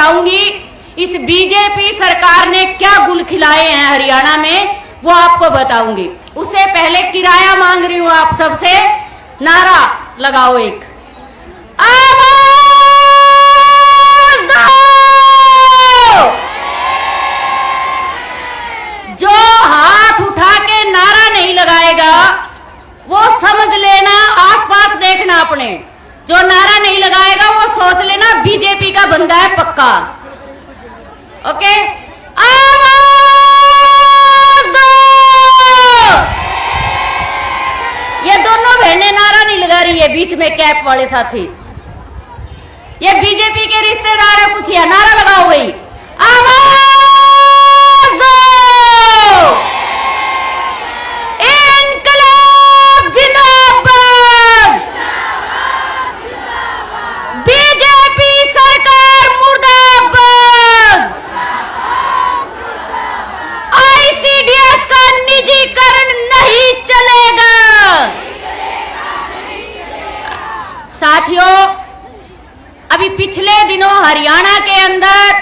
बताऊंगी इस बीजेपी सरकार ने क्या गुल खिलाए हैं हरियाणा में, वो आपको बताऊंगी। उससे पहले किराया मांग रही हूं आप सबसे, नारा लगाओ एक, आवाज दो। जो हाथ उठा के नारा नहीं लगाएगा वो समझ लेना, आसपास देखना अपने, जो नारा नहीं लगाएगा वो सोच लेना बीजेपी का बंदा है पक्का। ओके, आवाज दो। ये दोनों बहनें नारा नहीं लगा रही है, बीच में कैप वाले साथी, ये बीजेपी के रिश्तेदार है कुछ, या नारा लगाओ भाई, आवाज दो। इनकलाब जिंदाबाद, बीजेपी सरकार मुर्दाबाद, आईसीडीएस का निजीकरण नहीं चलेगा। साथियों, अभी पिछले दिनों हरियाणा के अंदर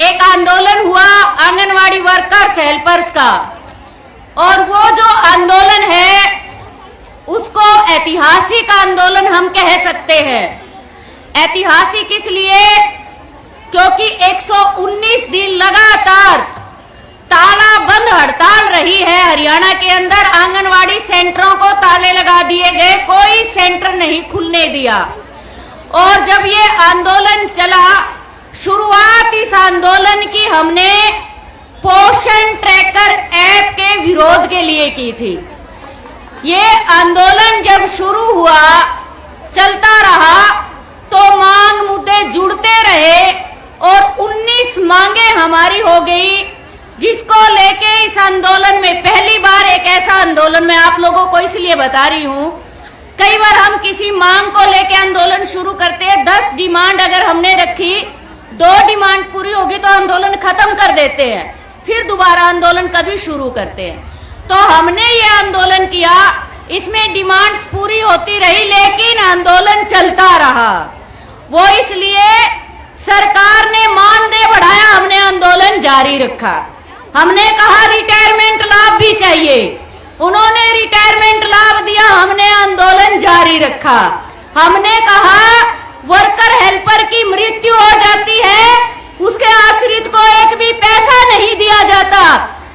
एक आंदोलन हुआ आंगनवाड़ी वर्कर्स हेल्पर्स का, और वो जो आंदोलन है उसको ऐतिहासिक आंदोलन हम कह सकते हैं। ऐतिहासिक इसलिए क्योंकि 119 दिन लगातार तालाबंद हड़ताल रही है हरियाणा के अंदर, आंगनवाड़ी सेंटरों को ताले लगा दिए गए, कोई सेंटर नहीं खुलने दिया। और जब ये आंदोलन चला, शुरुआत इस आंदोलन की हमने पोषण ट्रैकर ऐप के विरोध के लिए की थी। ये आंदोलन जब शुरू हुआ, चलता रहा, तो मांग मुद्दे जुड़ते रहे और 19 मांगे हमारी हो गई, जिसको लेके इस आंदोलन में पहली बार एक ऐसा आंदोलन मैं आप लोगों को इसलिए बता रही हूं, कई बार हम किसी मांग को लेके आंदोलन शुरू करते हैं, 10 डिमांड अगर हमने रखी, 2 डिमांड पूरी होगी तो आंदोलन खत्म कर देते हैं, फिर दोबारा आंदोलन कभी शुरू करते हैं। तो हमने ये आंदोलन किया, इसमें डिमांड्स पूरी होती रही लेकिन आंदोलन चलता रहा। वो इसलिए सरकार ने मानदेय बढ़ाया, हमने आंदोलन जारी रखा। हमने कहा रिटायरमेंट लाभ भी चाहिए, उन्होंने रिटायरमेंट लाभ दिया, हमने आंदोलन जारी रखा। हमने कहा वर्कर हेल्पर की मृत्यु हो जाती है, उसके आश्रित को एक भी पैसा नहीं दिया जाता,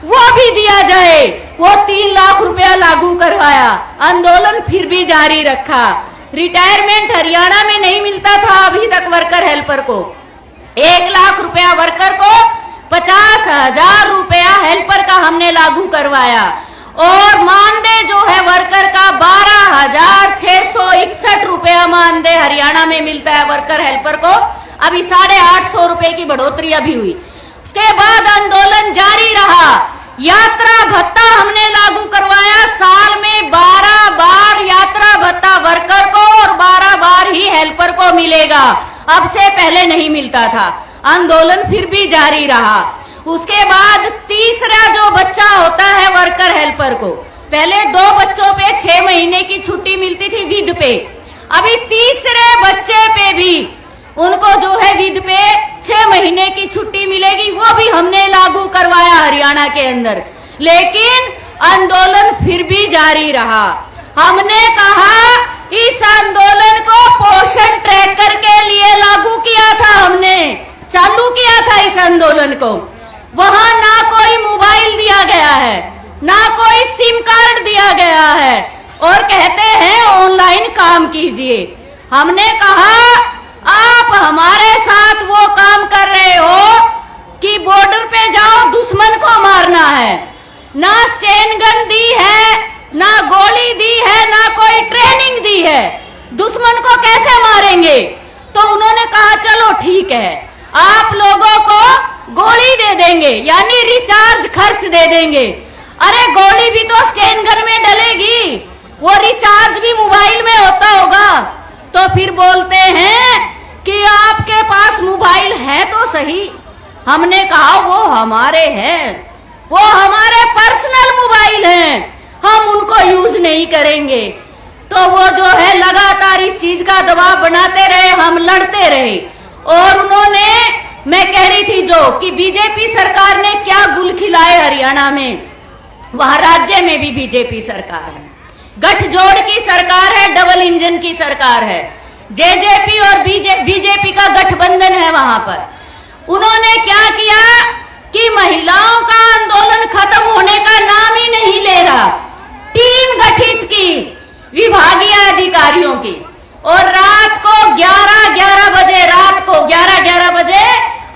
वो भी दिया जाए, वो 3 लाख रुपया लागू करवाया, आंदोलन फिर भी जारी रखा। रिटायरमेंट हरियाणा में नहीं मिलता था अभी तक वर्कर हेल्पर को, 1 लाख रुपया वर्कर को, 50,000 रुपया हेल्पर का हमने लागू करवाया। और मानदेय जो है वर्कर का 12,661 रुपया मानदेय हरियाणा में मिलता है वर्कर हेल्पर को, अभी 850 रुपए की बढ़ोतरी अभी हुई। उसके बाद आंदोलन जारी रहा, यात्रा भत्ता हमने लागू करवाया, साल में 12 बार यात्रा भत्ता वर्कर को और 12 बार ही हेल्पर को मिलेगा, अब से पहले नहीं मिलता था। आंदोलन फिर भी जारी रहा। उसके बाद तीसरा जो बच्चा होता है वर्कर हेल्पर को, पहले 2 बच्चों पे 6 महीने की छुट्टी मिलती थी विध पे, अभी तीसरे बच्चे पे भी उनको जो है विध पे 6 महीने की छुट्टी मिलेगी, वो भी हमने लागू करवाया हरियाणा के अंदर। लेकिन आंदोलन फिर भी जारी रहा। हमने कहा इस आंदोलन को पोषण ट्रैकर के लिए लागू किया था, हमने चालू किया था इस आंदोलन को। वहां ना कोई मोबाइल दिया गया है, ना कोई सिम कार्ड दिया गया है, और कहते हैं ऑनलाइन काम कीजिए। हमने कहा आप हमारे साथ वो काम कर रहे हो कि बॉर्डर पे जाओ दुश्मन को मारना है, ना स्टेन गन दी है, ना गोली दी है, ना कोई ट्रेनिंग दी है, दुश्मन को कैसे मारेंगे? तो उन्होंने कहा चलो ठीक है, आप लोगों को गोली दे देंगे, यानी रिचार्ज खर्च दे देंगे। अरे गोली भी तो स्टेन गन में डलेगी, वो रिचार्ज भी मोबाइल में होता होगा। तो फिर बोलते हैं कि आपके पास मोबाइल है तो सही। हमने कहा वो हमारे हैं, वो हमारे पर्सनल मोबाइल हैं, हम उनको यूज नहीं करेंगे। तो वो जो है लगातार इस चीज का दबाव बनाते रहे, हम लड़ते रहे। और उन्होंने, मैं कह रही थी जो कि बीजेपी सरकार ने क्या गुल खिलाए हरियाणा में, वहां राज्य में भी बीजेपी सरकार है, गठजोड़ की सरकार है, डबल इंजन की सरकार है, जेजेपी और बीजेपी का गठबंधन है वहां पर। उन्होंने क्या किया कि महिलाओं का आंदोलन खत्म होने का नाम ही नहीं ले रहा, टीम गठित की विभागीय अधिकारियों की, और रात को 11-11 बजे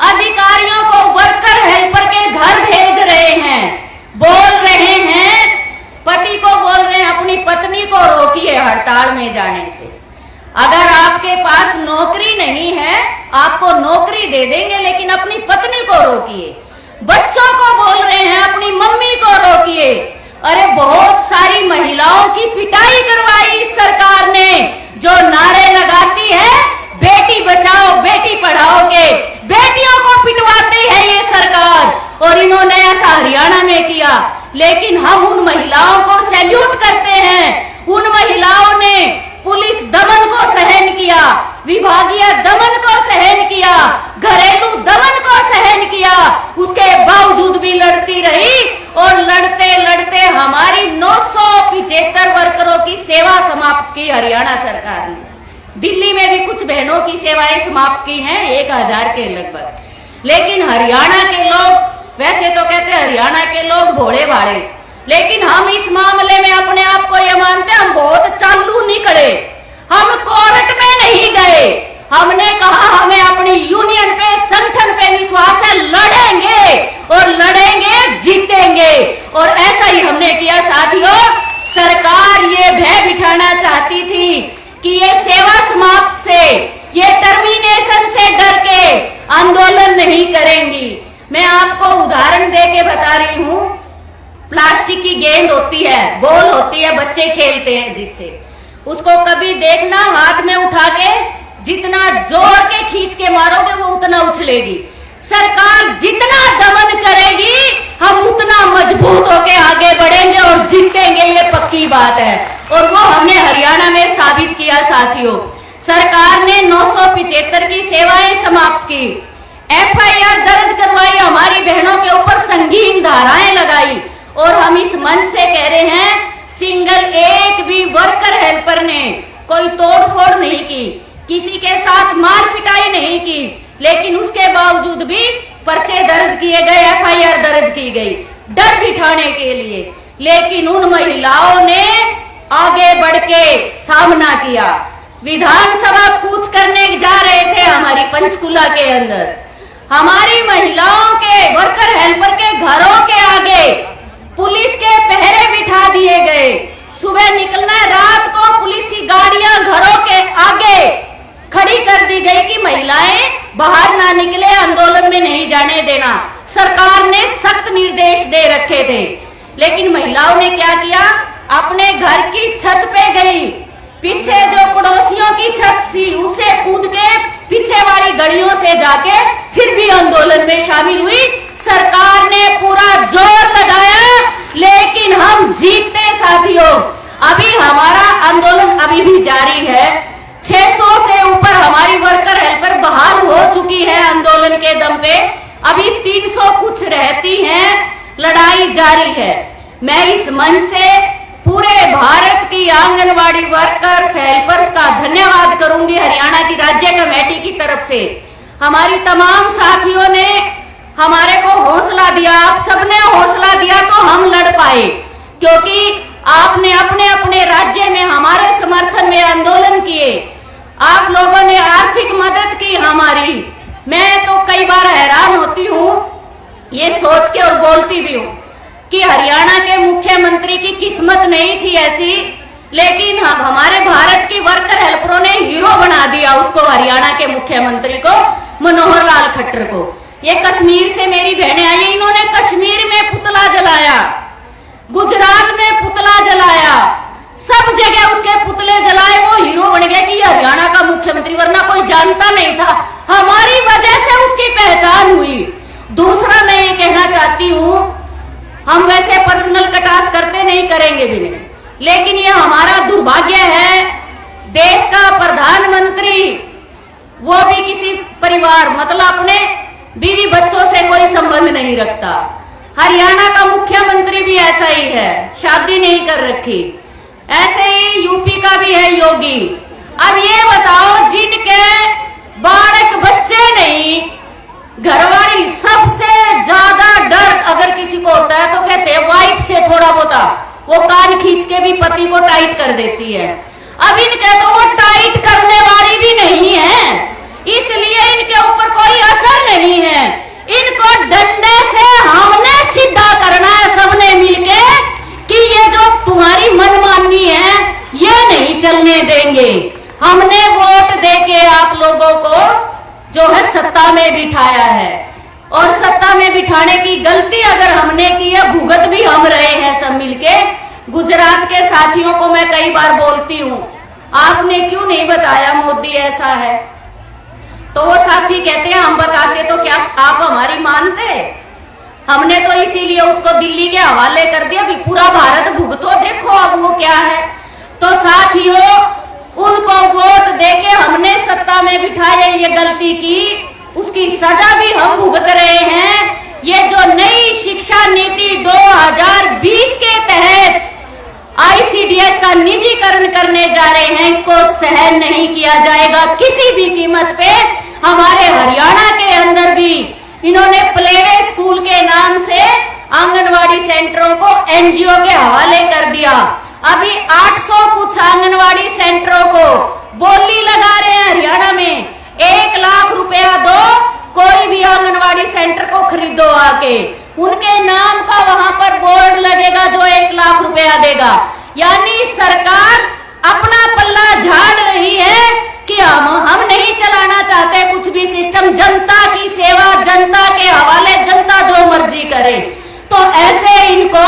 अधिकारियों को वर्कर हेल्पर के घर भेज रहे हैं, बोल रहे हैं, पति को बोल रहे हैं अपनी पत्नी को रोकिए हड़ताल में जाने से, अगर आपके पास नौकरी नहीं है आपको नौकरी दे देंगे लेकिन अपनी पत्नी को रोकिए। बच्चों को बोल रहे हैं अपनी मम्मी को रोकिए। अरे बहुत सारी महिलाओं की पिटाई करवाई इस सरकार ने, जो नारे लगाती है बेटी बचाओ बेटी पढ़ाओ के, बेटियों को पिटवाती है ये सरकार, और इन्होंने ऐसा हरियाणा में किया। लेकिन हम उन महिलाओं को सैल्यूट करते हैं, उन महिलाओं ने पुलिस दमन को सहन किया, विभागीय दमन को सहन किया, घरेलू दमन को सहन किया, उसके बावजूद भी लड़ती रही, और लड़ते लड़ते हमारी 975 वर्करों की सेवा समाप्त की हरियाणा सरकार ने। दिल्ली में भी कुछ बहनों की सेवाएं समाप्त की हैं, 1000 के लगभग। लेकिन हरियाणा के लोग, वैसे तो कहते हैं हरियाणा के लोग भोले भाले, लेकिन हम इस मामले में अपने आप को ये मानते हैं हम बहुत चालू निकले। हम कोर्ट में नहीं गए, हमने कहा हमें अपनी यूनियन पे, संगठन पे विश्वास है, लड़ेंगे और लड़ेंगे जीतेंगे, और ऐसा ही हमने किया। साथियों, सरकार ये भय बिठाना चाहती थी कि ये सेवा समाप्त से, ये टर्मिनेशन से डर के आंदोलन नहीं करेंगी। मैं आपको उदाहरण देके बता रही हूं, प्लास्टिक की गेंद होती है, बॉल होती है, बच्चे खेलते हैं जिससे, उसको कभी देखना हाथ में उठा के जितना जोर के खींच के मारोगे वो उतना उछलेगी। सरकार जितना दमन करेगी हम उतना मजबूत होके आगे बढ़ेंगे और जीतेंगे, ये पक्की बात है, और वो हमने हरियाणा में साबित किया। साथियों, सरकार ने 975 की सेवाएं समाप्त की, FIR दर्ज करवाई, हमारी बहनों के ऊपर संगीन धाराएं लगाई, और हम इस मंच से कह रहे हैं सिंगल एक भी वर्कर हेल्पर ने कोई तोड़फोड़ नहीं की, किसी के साथ मार पिटाई नहीं की, लेकिन उसके बावजूद भी पर्चे दर्ज किए गए, FIR दर्ज की गई डर बिठाने के लिए। लेकिन उन महिलाओं ने आगे बढ़ के सामना किया। विधानसभा कूच करने जा रहे थे हमारी पंचकुला के अंदर, हमारी महिलाओं के, वर्कर हेल्पर के घरों के आगे पुलिस के पहरे बिठा दिए गए। सुबह निकलना है, रात को पुलिस की गाड़ियां घरों के आगे खड़ी कर दी गई कि महिलाएं बाहर ना निकले, आंदोलन में नहीं जाने देना। सरकार ने सख्त निर्देश दे रखे थे, लेकिन महिलाओं ने क्या किया, अपने घर की छत पे गई, पीछे जो पड़ोसियों की छत थी उसे कूद के पीछे वाली गलियों से जाके फिर भी आंदोलन में शामिल हुई। सरकार ने पूरा जोर लगाया, लेकिन हम जीतते। साथियों, अभी हमारा आंदोलन अभी भी जारी है, 600 से ऊपर हमारी वर्कर हेल्पर बहाल हो चुकी है आंदोलन के दम पे, अभी 300 कुछ रहती हैं, लड़ाई जारी है। मैं इस मंच से पूरे भारत की आंगनवाड़ी वर्कर्स हेल्पर्स का धन्यवाद करूंगी, हरियाणा की राज्य कमेटी की तरफ से। हमारी तमाम साथियों ने हमारे को हौसला दिया, आप सबने हौसला दिया तो हम लड़ पाए, क्योंकि आपने अपने अपने राज्य में हमारे समर्थन में आंदोलन किए, आप लोगों ने आर्थिक मदद की हमारी। मैं तो कई बार हैरान होती हूँ ये सोच के, और बोलती भी हूँ कि हरियाणा के मुख्यमंत्री की किस्मत नहीं थी ऐसी, लेकिन हमारे भारत की वर्कर हेल्परों ने हीरो बना दिया उसको, हरियाणा के मुख्यमंत्री को, मनोहर लाल खट्टर को। ये कश्मीर से मेरी बहनें आई, इन्होंने कश्मीर में पुतला जलाया, गुजरात में पुतला जलाया, सब जगह उसके पुतले जलाए, वो हीरो बन गया कि ये हरियाणा का मुख्यमंत्री, वरना कोई जानता नहीं था, हमारी वजह से उसकी पहचान हुई। दूसरा मैं ये कहना चाहती हूँ, हम वैसे पर्सनल कटास करते नहीं, करेंगे भी नहीं, लेकिन ये हमारा दुर्भाग्य है, देश का प्रधानमंत्री वो भी किसी परिवार मतलब अपने बीवी बच्चों से कोई संबंध नहीं रखता। हरियाणा का मुख्यमंत्री भी ऐसा ही है, शादी नहीं कर रखी। ऐसे ही यूपी का भी है योगी। अब ये बताओ, जिनके बालक बच्चे नहीं, घरवाली सबसे ज्यादा डर अगर किसी को होता है तो कहते हैं वाइफ से थोड़ा बोता, वो कान खींच के भी पति को टाइट कर देती है। अब इनके तो वो टाइट करने वाली भी नहीं है, इसलिए इनके ऊपर कोई असर नहीं है। इनको डंडे से हमने सीधा करना है सबने मिलके कि ये जो तुम्हारी मनमानी है ये नहीं चलने देंगे। हमने वोट देके आप लोगों को जो है सत्ता में बिठाया है, और सत्ता में बिठाने की गलती अगर हमने की है, भुगत भी हम रहे हैं सब मिलके। गुजरात के साथियों को मैं कई बार बोलती हूँ, आपने क्यों नहीं बताया मोदी ऐसा है, तो वो साथी कहते हैं हम बताते तो क्या आप हमारी मानते? हमने तो इसीलिए उसको दिल्ली के हवाले कर दिया, भी पूरा भारत भुगतो, देखो अब वो क्या है। तो साथियों, उनको वोट देके हमने सत्ता में बिठाया, ये गलती की, उसकी सजा भी हम भुगत रहे हैं। ये जो नई शिक्षा नीति 2020 के तहत ICDS का निजीकरण करने जा रहे हैं, इसको सहन नहीं किया जाएगा किसी भी कीमत पे। हमारे हरियाणा के अंदर भी इन्होंने प्लेवे स्कूल के नाम से आंगनवाड़ी सेंटरों को NGO के हवाले कर दिया। अभी 800 कुछ आंगनवाड़ी सेंटरों को बोली लगा रहे हैं हरियाणा में, 1 लाख रुपया दो, कोई भी आंगनवाड़ी सेंटर को खरीदो आके, उनके नाम का वहां पर बोर्ड लगेगा जो 1 लाख रुपया देगा। यानी सरकार अपना पल्ला झाड़ रही है कि हम नहीं चलाना चाहते कुछ भी सिस्टम, जनता की सेवा, जनता के हवाले, जनता जो मर्जी करे। तो ऐसे इनको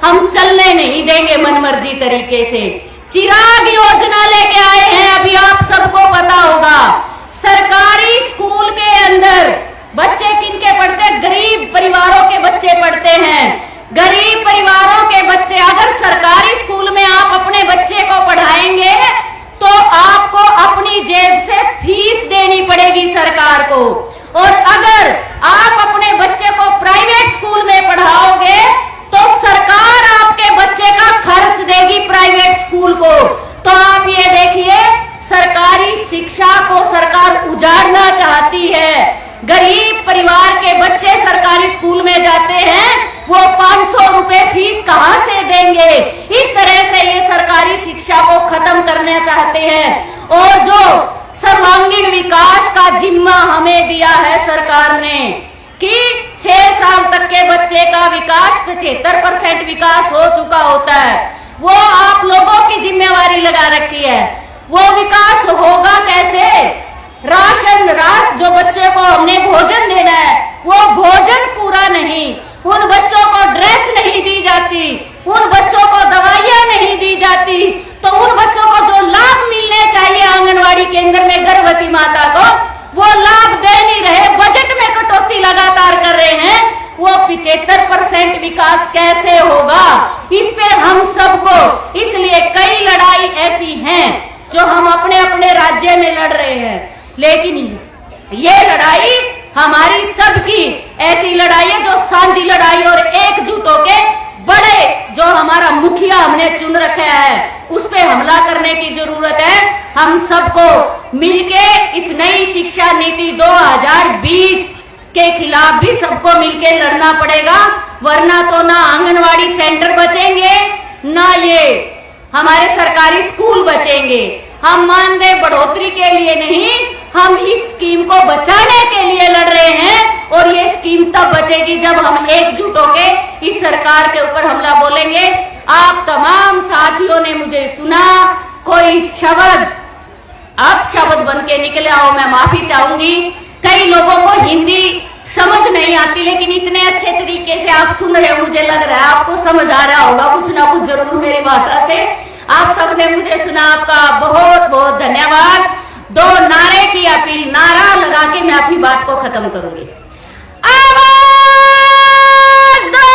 हम चलने नहीं देंगे मनमर्जी तरीके से। चिराग योजना लेके आए हैं, अभी आप सबको पता होगा। सरकारी स्कूल के अंदर बच्चे किनके पढ़ते हैं? गरीब परिवारों के बच्चे पढ़ते हैं। गरीब परिवारों के बच्चे, अगर सरकारी स्कूल में आप अपने बच्चे को पढ़ाएंगे तो आपको अपनी जेब से फीस देनी पड़ेगी सरकार को, और अगर आप अपने बच्चे को प्राइवेट स्कूल में पढ़ाओगे तो सरकार आपके बच्चे का खर्च देगी प्राइवेट स्कूल को। तो आप ये देखिए, सरकारी शिक्षा को सरकार उजाड़ना चाहती है। गरीब परिवार के बच्चे सरकारी स्कूल में जाते हैं, वो 500 रुपए फीस कहां से देंगे? इस तरह से ये सरकारी शिक्षा को खत्म करना चाहते हैं। और जो सर्वांगीण विकास का जिम्मा हमें दिया है सरकार ने कि 6 साल तक के बच्चे का विकास 75% विकास हो चुका होता है, वो आप लोगों की जिम्मेवारी लगा रखी है। वो विकास होगा कैसे? राशन जो बच्चे को हमने भोजन देना है, वो भोजन पूरा नहीं, उन बच्चों को ड्रेस नहीं दी जाती, उन बच्चों को दवाइयां नहीं दी जाती, तो उन बच्चों को जो लाभ मिलने चाहिए आंगनवाड़ी केंद्र में गर्भवती माता को, वो लाभ दे नहीं रहे, बजट में कटौती लगातार कर रहे हैं। वो 75% विकास कैसे होगा? इस पे हम सबको, इसलिए कई लड़ाई ऐसी हैं जो हम अपने अपने राज्य में लड़ रहे हैं, लेकिन ये लड़ाई हमारी सबकी ऐसी लड़ाई है जो साझी लड़ाई, और एकजुट होके बड़े जो हमारा मुखिया हमने चुन रखा है उस पे हमला करने की जरूरत है। हम सबको मिलके इस नई शिक्षा नीति 2020 के खिलाफ भी सबको मिलके लड़ना पड़ेगा, वरना तो ना आंगनवाड़ी सेंटर बचेंगे, ना ये हमारे सरकारी स्कूल बचेंगे। हम मानदेय बढ़ोतरी के लिए नहीं, हम इस स्कीम को बचाने के लिए लड़ रहे हैं, और ये स्कीम तब बचेगी जब हम एकजुट होके इस सरकार के ऊपर हमला बोलेंगे। आप तमाम साथियों ने मुझे सुना, कोई शब्द अपशब्द बन के निकले हो, मैं माफी चाहूंगी। कई लोगों को हिंदी समझ नहीं आती, लेकिन इतने अच्छे तरीके से आप सुन रहे हो, मुझे लग रहा है आपको समझ आ रहा होगा कुछ ना कुछ जरूर मेरी भाषा से। आप सबने मुझे सुना, आपका बहुत बहुत धन्यवाद। 2 नारे की अपील, नारा लगा के मैं अपनी बात को खत्म करूंगी। आवाज दो,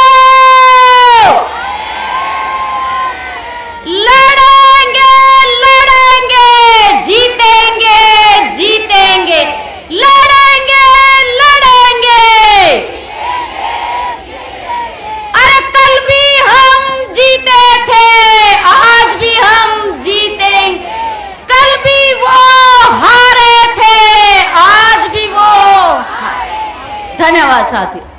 लड़ेंगे लड़ेंगे, जीतेंगे जीतेंगे। धन्यवाद साथियों।